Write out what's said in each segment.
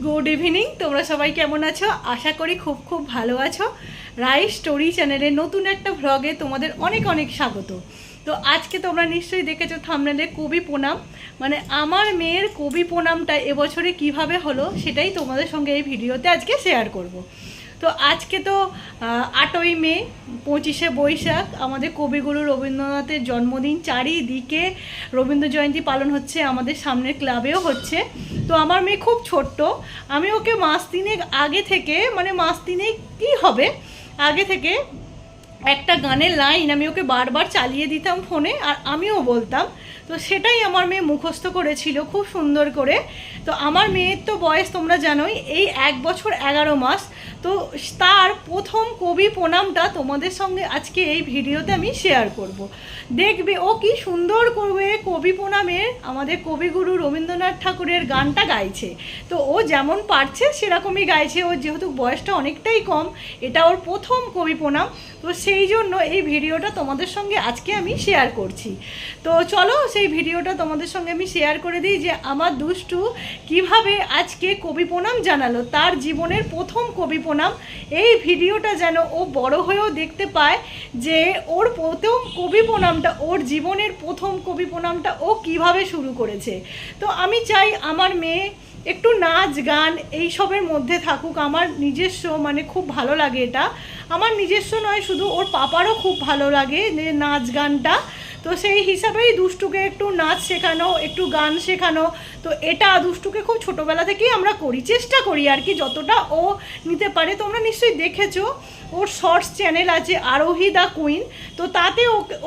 Good evening. তোমরা সবাই কেমন আছো? আশা করি খুব খুব ভালো আছো। রাই স্টোরি চ্যানেলের নতুন একটা ভ্লগে তোমাদের অনেক অনেক স্বাগত। তো আজকে তোমরা নিশ্চয়ই দেখেছো থাম্বনেলে কবি প্রণাম, মানে আমার মেয়ের কবি প্রণামটা এবছরে কিভাবে হলো সেটাই তোমাদের সঙ্গে এই ভিডিওতে আজকে শেয়ার করব। তো আজকে তো 8ই মে, 25শে বৈশাখ, আমাদের কবিগুরু রবীন্দ্রনাথের জন্মদিন। চারিদিকে রবীন্দ্র জয়ন্তী পালন হচ্ছে, আমাদের সামনের ক্লাবেও হচ্ছে। তো আমার মেয়ে খুব ছোট্ট, আমি ওকে মাস তিনেক আগে থেকে, মানে মাস তিনেক কি হবে আগে থেকে একটা গানের লাইন আমি ওকে বারবার চালিয়ে দিতাম ফোনে, আর আমিও বলতাম। তো সেটাই আমার মেয়ে মুখস্থ করেছিল খুব সুন্দর করে। তো আমার মেয়ের তো বয়স তোমরা জানোই, এই 1 বছর 11 মাস। তো তার প্রথম কবি প্রণামটা তোমাদের সঙ্গে আজকে এই ভিডিওতে আমি শেয়ার করব। দেখবে ও কি সুন্দর করবে কবি প্রণামের আমাদের কবিগুরু রবীন্দ্রনাথ ঠাকুরের গানটা গাইছে। তো ও যেমন পারছে সেরকমই গাইছে, ওর যেহেতু বয়সটা অনেকটাই কম, এটা ওর প্রথম কবি প্রণাম। তো সেই জন্য এই ভিডিওটা তোমাদের সঙ্গে আজকে আমি শেয়ার করছি। তো চলো সেই ভিডিওটা তোমাদের সঙ্গে আমি শেয়ার করে দিই যে আমার দুষ্টু কিভাবে আজকে কবি প্রণাম জানালো, তার জীবনের প্রথম কবি প্রণাম। এই ভিডিওটা যেন ও বড় হয়েও দেখতে পায় যে ওর প্রথম কবি প্রণামটা, ওর জীবনের প্রথম কবি প্রণামটা ও কিভাবে শুরু করেছে। তো আমি চাই আমার মেয়ে একটু নাচ গান এইসবের মধ্যে থাকুক। আমার নিজস্ব, মানে খুব ভালো লাগে এটা, আমার নিজস্ব নয় শুধু, ওর পাপারও খুব ভালো লাগে যে নাচ গানটা। তো সেই হিসাবেই দুষ্টুকে একটু নাচ শেখানো, একটু গান শেখানো। তো এটা দুষ্টুকে খুব ছোটোবেলা থেকেই আমরা করি, চেষ্টা করি আর কি যতটা ও নিতে পারে। তোমরা নিশ্চয়ই দেখেছো ওর শর্টস চ্যানেল আছে আরোহী দ্য কুইন, তো তাতে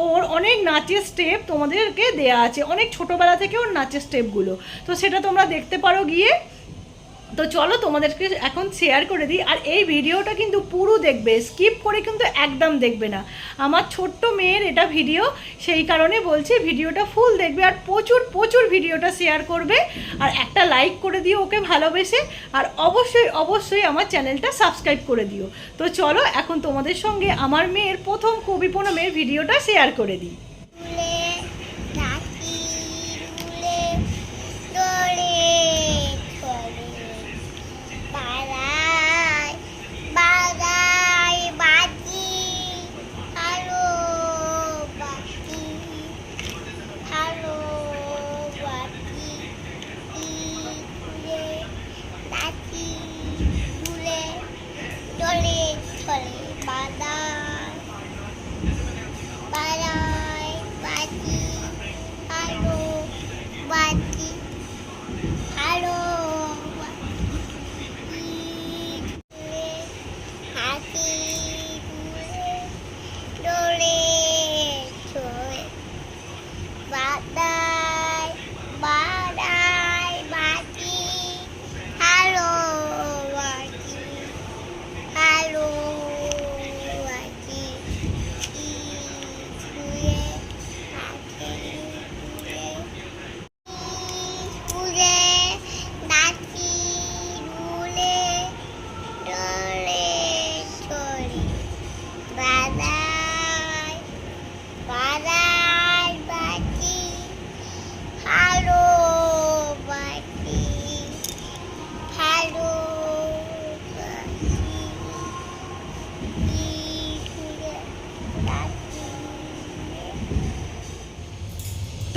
ওর অনেক নাচের স্টেপ তোমাদেরকে দেয়া আছে, অনেক ছোটোবেলা থেকে ওর নাচের স্টেপগুলো। তো সেটা তোমরা দেখতে পারো গিয়ে। তো চলো তোমাদেরকে এখন শেয়ার করে দিই। আর এই ভিডিওটা কিন্তু পুরো দেখবে, স্কিপ করে কিন্তু একদম দেখবে না। আমার ছোট্ট মেয়ের এটা ভিডিও, সেই কারণে বলছি ভিডিওটা ফুল দেখবে, আর প্রচুর প্রচুর ভিডিওটা শেয়ার করবে, আর একটা লাইক করে দিও ওকে ভালোবেসে, আর অবশ্যই অবশ্যই আমার চ্যানেলটা সাবস্ক্রাইব করে দিও। তো চলো এখন তোমাদের সঙ্গে আমার মেয়ের প্রথম কবি প্রণামের ভিডিওটা শেয়ার করে দিই।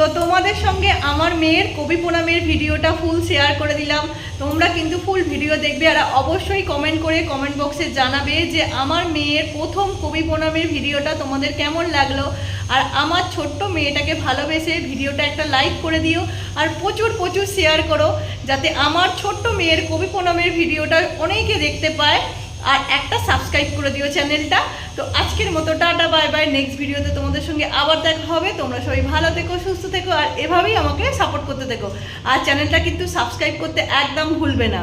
তো তোমাদের সঙ্গে আমার মেয়ের কবি প্রণামের ভিডিওটা ফুল শেয়ার করে দিলাম। তোমরা কিন্তু ফুল ভিডিও দেখবে, আর অবশ্যই কমেন্ট করে কমেন্ট বক্সে জানাবে যে আমার মেয়ের প্রথম কবি প্রণামের ভিডিওটা তোমাদের কেমন লাগলো। আর আমার ছোট্ট মেয়েটাকে ভালোবেসে ভিডিওটা একটা লাইক করে দিও, আর প্রচুর প্রচুর শেয়ার করো, যাতে আমার ছোট্ট মেয়ের কবি প্রণামের ভিডিওটা অনেকে দেখতে পায়, আর একটা সাবস্ক্রাইব করে দিও চ্যানেলটা। তো আজকের মতো টাটা, বাই বাই। নেক্সট ভিডিওতে তোমাদের সঙ্গে আবার দেখা হবে। তোমরা সবাই ভালো থেকো, সুস্থ থেকো, আর এভাবেই আমাকে সাপোর্ট করতে থেকো। আর চ্যানেলটা কিন্তু সাবস্ক্রাইব করতে একদম ভুলবে না।